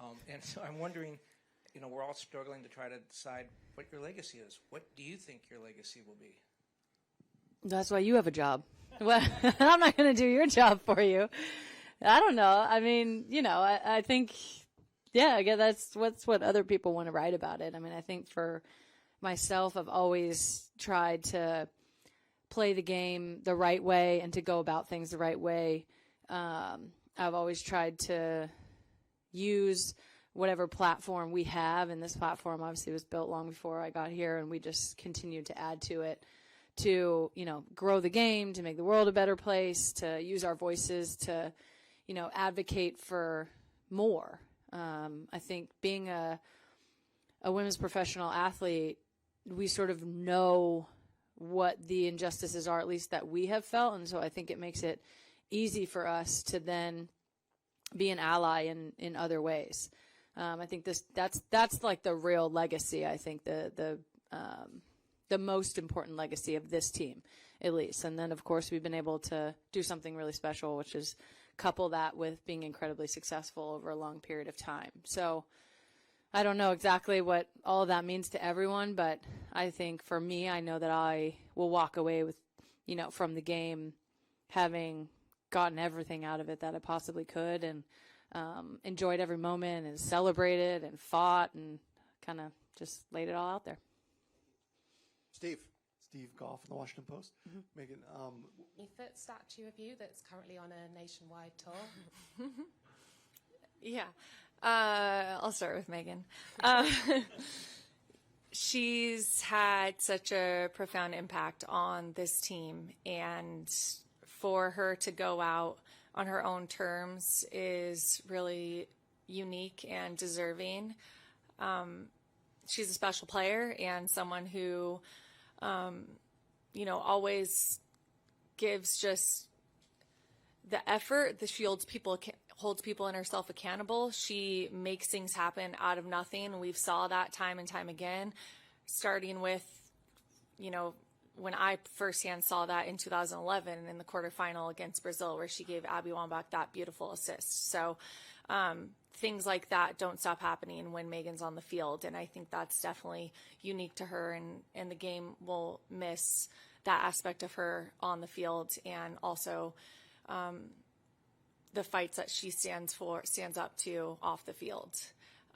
And so I'm wondering, we're all struggling to try to decide what your legacy is. What do you think your legacy will be? That's why you have a job. Well, I'm not going to do your job for you. I don't know. I mean, I think, again, that's what other people want to write about it. I mean, I think for myself, I've always tried to play the game the right way and to go about things the right way. I've always tried to use whatever platform we have, and this platform obviously was built long before I got here, and we just continued to add to it to, grow the game, to make the world a better place, to use our voices to, advocate for more. I think being a women's professional athlete, we sort of know what the injustices are, at least that we have felt, and so I think it makes it easy for us to then be an ally in other ways. I think that's like the real legacy. I think the most important legacy of this team, at least. And then, of course, we've been able to do something really special, which is couple that with being incredibly successful over a long period of time. So I don't know exactly what all of that means to everyone, but I think for me, I know that I will walk away with, from the game having gotten everything out of it that I possibly could, and enjoyed every moment and celebrated and fought and kind of just laid it all out there. Steve Goff from the Washington Post. Mm-hmm. Megan, That statue of you that's currently on a nationwide tour. Yeah. I'll start with Megan. She's had such a profound impact on this team, and for her to go out on her own terms is really unique and deserving. She's a special player and someone who, always gives just the effort that she holds people and herself accountable. She makes things happen out of nothing. We've saw that time and time again, starting with, when I firsthand saw that in 2011 in the quarterfinal against Brazil, where she gave Abby Wambach that beautiful assist. So things like that don't stop happening when Megan's on the field, and I think that's definitely unique to her, and the game will miss that aspect of her on the field, and also the fights that she stands up to off the field.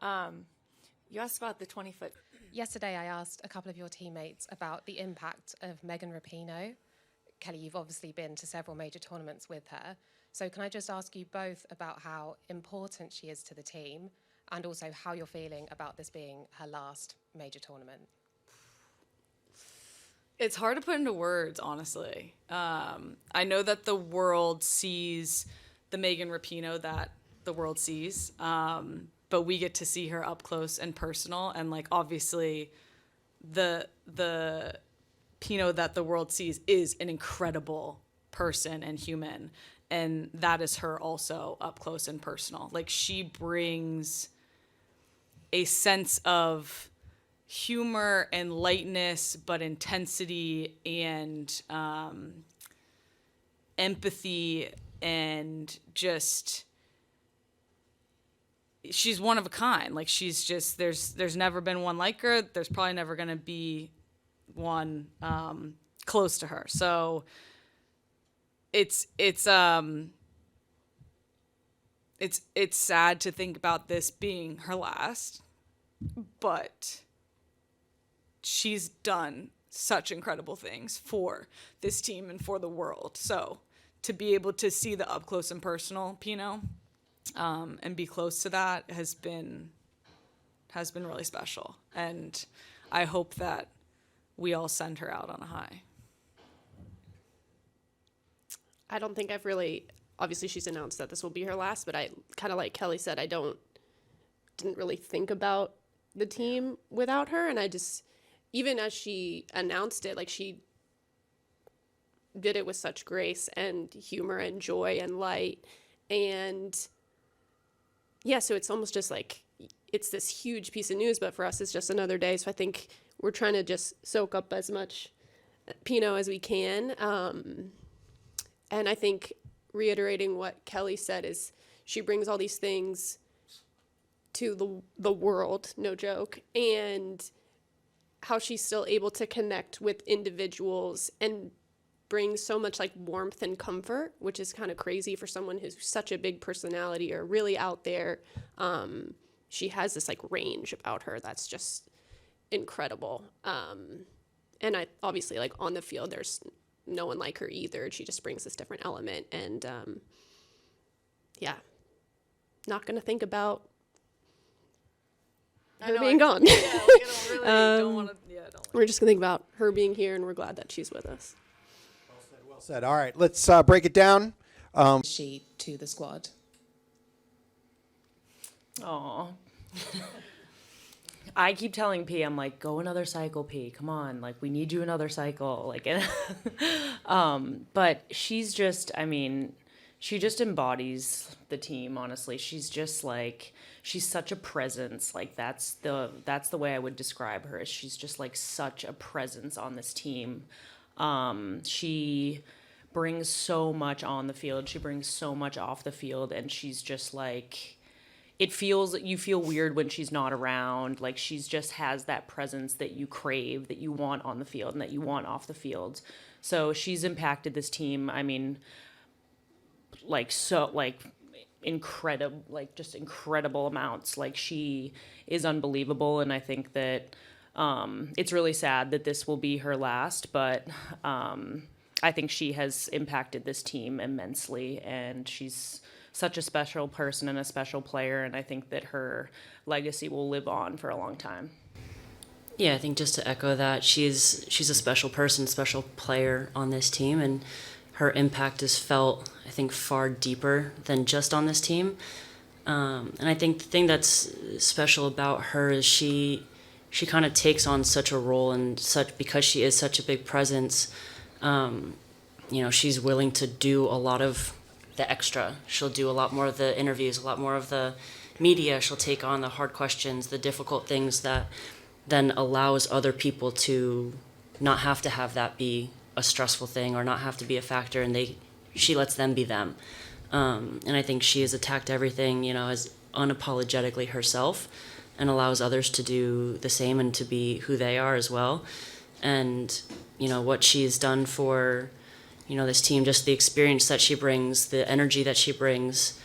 You asked about the 20-foot. Yesterday, I asked a couple of your teammates about the impact of Megan Rapinoe. Kelly, you've obviously been to several major tournaments with her. So can I just ask you both about how important she is to the team, and also how you're feeling about this being her last major tournament? It's hard to put into words, honestly. I know that the world sees the Megan Rapinoe that the world sees, but we get to see her up close and personal, and obviously the Pino that the world sees is an incredible person and human, and that is her also up close and personal. She brings a sense of humor and lightness, but intensity and empathy, and just she's one of a kind. She's just there's never been one like her. There's probably never going to be one close to her. So it's sad to think about this being her last, but she's done such incredible things for this team and for the world. So to be able to see the up close and personal Pino and be close to that has been really special. And I hope that we all send her out on a high. I don't think I've really, obviously she's announced that this will be her last, but I kind of, like Kelly said, didn't really think about the team without her. And I just, even as she announced it, she did it with such grace and humor and joy and light. And yeah, so it's almost just it's this huge piece of news, but for us, it's just another day. So I think we're trying to just soak up as much Pino as we can. And I think reiterating what Kelly said is she brings all these things to the world, no joke, and how she's still able to connect with individuals and bring so much like warmth and comfort, which is kind of crazy for someone who's such a big personality or really out there. She has this like range about her that's just incredible. And I obviously like on the field, there's no one like her either. She just brings this different element, and yeah, not gonna think about her being gone. Yeah, like, I don't really don't want to. Yeah, don't. We're just gonna think about her being here, and we're glad that she's with us. Well said. All right, let's break it down. She to the squad. Aw. I keep telling P, I'm like, go another cycle, P. Come on, like we need you another cycle. Like, but she's just, I mean, she just embodies the team. Honestly, she's just like, she's such a presence. Like that's the way I would describe her. Is she's just like such a presence on this team. She brings so much on the field. She brings so much off the field, and she's just like. You feel weird when she's not around. Like she's just has that presence that you crave, that you want on the field and that you want off the field. So she's impacted this team. I mean, incredible amounts. Like she is unbelievable. And I think that, it's really sad that this will be her last, but, I think she has impacted this team immensely, and she's such a special person and a special player, and I think that her legacy will live on for a long time. Yeah, I think just to echo that, she's a special person, special player on this team, and her impact is felt, I think, far deeper than just on this team. And I think the thing that's special about her is she kind of takes on such a role, and because she is such a big presence. She's willing to do a lot of the extra. She'll do a lot more of the interviews, a lot more of the media. She'll take on the hard questions, the difficult things that then allows other people to not have to have that be a stressful thing or not have to be a factor, and she lets them be them. And I think she has attacked everything, as unapologetically herself, and allows others to do the same and to be who they are as well. And what she's done for this team, just the experience that she brings, the energy that she brings,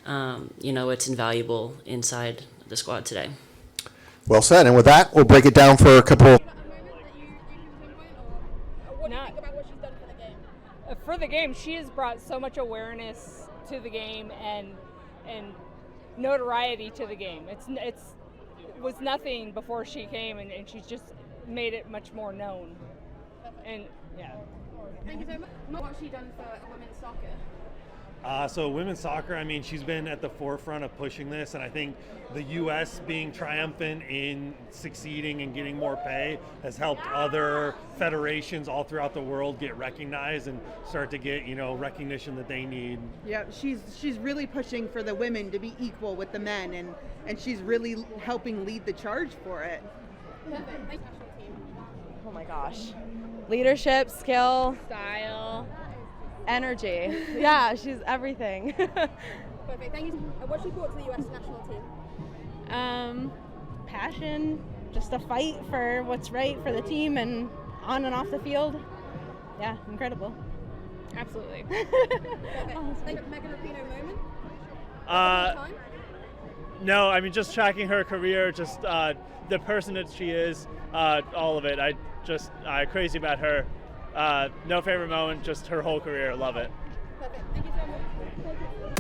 it's invaluable inside the squad today. Well said. And with that, we'll break it down for a couple. What do you think about what she's done for the game? For the game, she has brought so much awareness to the game and notoriety to the game. It was nothing before she came, and she's just made it much more known. And yeah. Thank you so much. What has she done for women's soccer? So women's soccer, I mean, she's been at the forefront of pushing this, and I think the U.S. being triumphant in succeeding and getting more pay has helped other federations all throughout the world get recognized and start to get, recognition that they need. Yeah, she's really pushing for the women to be equal with the men, and she's really helping lead the charge for it. Perfect. Oh my gosh. Leadership, skill, style, energy. Yeah, she's everything. Perfect. Thank you. What she brought to the US national team? Passion, just a fight for what's right for the team and on and off the field. Yeah, incredible. Absolutely. Perfect. Think of Megan Rapinoe moment? No, I mean, just tracking her career, just the person that she is, all of it. I'm crazy about her. No favorite moment, just her whole career. Love it. Perfect. Thank you so much.